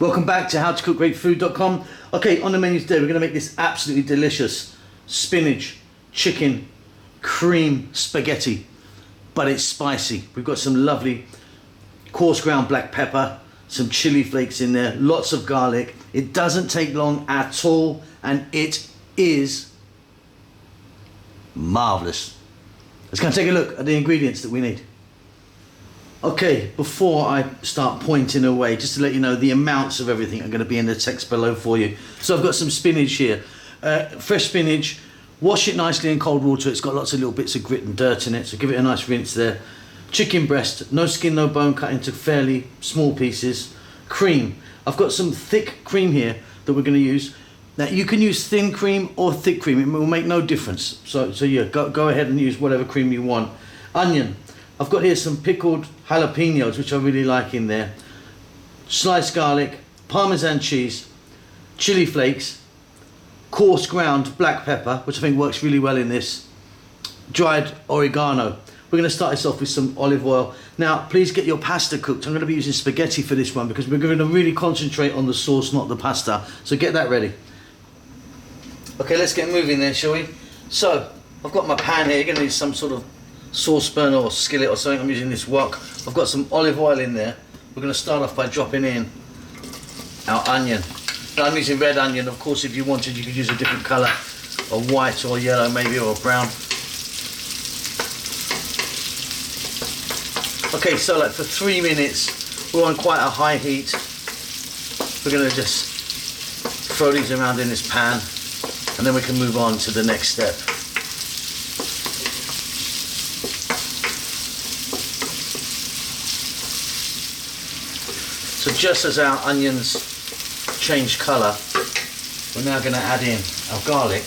Welcome back to howtocookgreatfood.com. Okay, on the menu today we're going to make this absolutely delicious spinach, chicken, cream spaghetti, but it's spicy. We've got some lovely coarse ground black pepper, some chili flakes in there, lots of garlic. It doesn't take long at all and it is marvelous. Let's go and take a look at the ingredients that we need. Okay, before I start pointing away, just to let you know, the amounts of everything are going to be in the text below for you. So I've got some spinach here, fresh spinach. Wash it nicely in cold water. It's got lots of little bits of grit and dirt in it, so give it a nice rinse there. Chicken breast, no skin, no bone, cut into fairly small pieces. Cream. I've got some thick cream here that we're going to use. Now you can use thin cream or thick cream. It will make no difference. So yeah, go ahead and use whatever cream you want. Onion. I've got here some pickled jalapenos, which I really like in there. Sliced garlic, Parmesan cheese, chili flakes, coarse ground black pepper, which I think works really well in this, dried oregano. We're going to start this off with some olive oil. Now, please get your pasta cooked. I'm going to be using spaghetti for this one because we're going to really concentrate on the sauce, not the pasta. So get that ready. Okay, let's get moving then, shall we? So, I've got my pan here. You're going to need some sort of saucepan or skillet or something. I'm using this wok. I've got some olive oil in there. We're going to start off by dropping in our onion. Now, I'm using red onion. Of course, if you wanted, you could use a different colour, or white or yellow maybe, or brown. Okay, so like for 3 minutes, we're on quite a high heat. We're going to just throw these around in this pan, and then we can move on to the next step. So just as our onions change colour, we're now going to add in our garlic.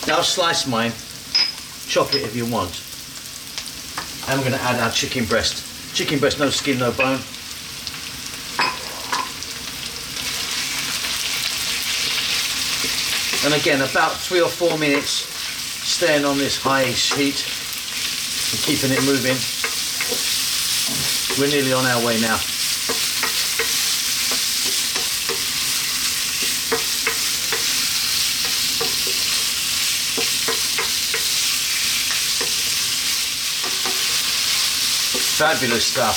Now I've sliced mine, chop it if you want. And we're going to add our chicken breast. Chicken breast, no skin, no bone. And again, about 3 or 4 minutes, staying on this high-ish heat and keeping it moving. We're nearly on our way now. Fabulous stuff.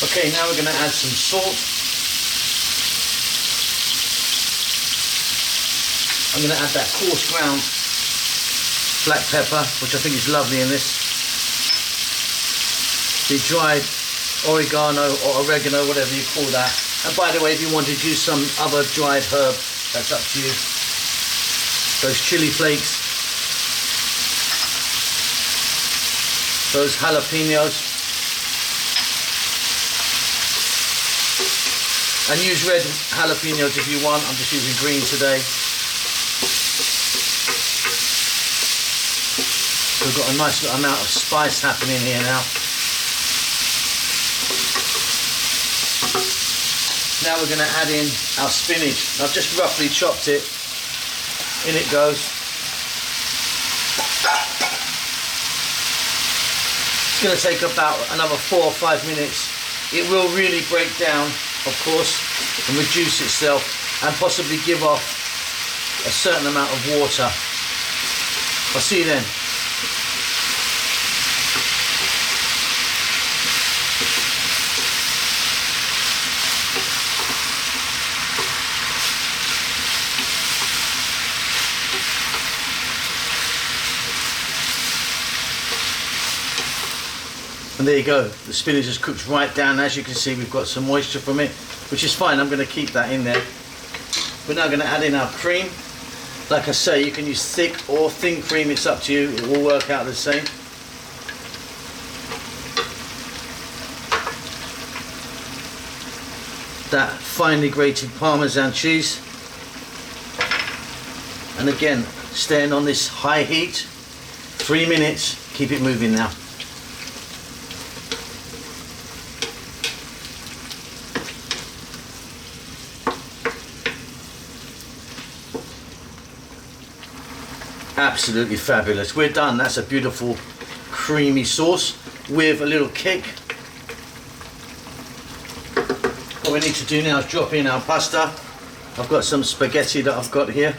Okay, now we're going to add some salt. I'm going to add that coarse ground black pepper, which I think is lovely in this. The dried oregano or oregano, whatever you call that. And by the way, if you wanted to use some other dried herb, that's up to you. Those chili flakes, those jalapenos, and use red jalapenos if you want. I'm just using green today. We've got a nice little amount of spice happening here now. Now we're going to add in our spinach. I've just roughly chopped it. In it goes. It's going to take about another 4 or 5 minutes. It will really break down, of course, and reduce itself, and possibly give off a certain amount of water. I'll see you then. And there you go, the spinach is cooked right down. As you can see, we've got some moisture from it, which is fine. I'm going to keep that in there. We're now going to add in our cream. Like I say, you can use thick or thin cream, it's up to you. It will work out the same. That finely grated Parmesan cheese. And again, staying on this high heat, 3 minutes, keep it moving now. Absolutely fabulous. We're done. That's a beautiful creamy sauce with a little kick What we need to do now is drop in our pasta. I've got some spaghetti that I've got here.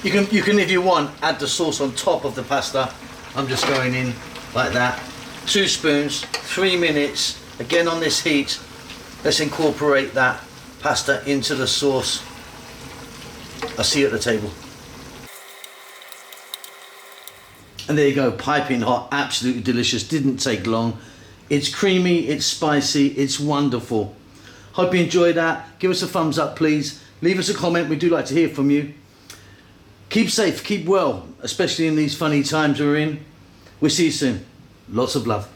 You can, if you want, add the sauce on top of the pasta. I'm just going in like that. 2 spoons, 3 minutes. Again on this heat. Let's incorporate that pasta into the sauce. I'll see you at the table. And there you go, piping hot, absolutely delicious, didn't take long. It's creamy, it's spicy, it's wonderful. Hope you enjoyed that. Give us a thumbs up, please. Leave us a comment, we do like to hear from you. Keep safe, keep well, especially in these funny times we're in. We'll see you soon. Lots of love.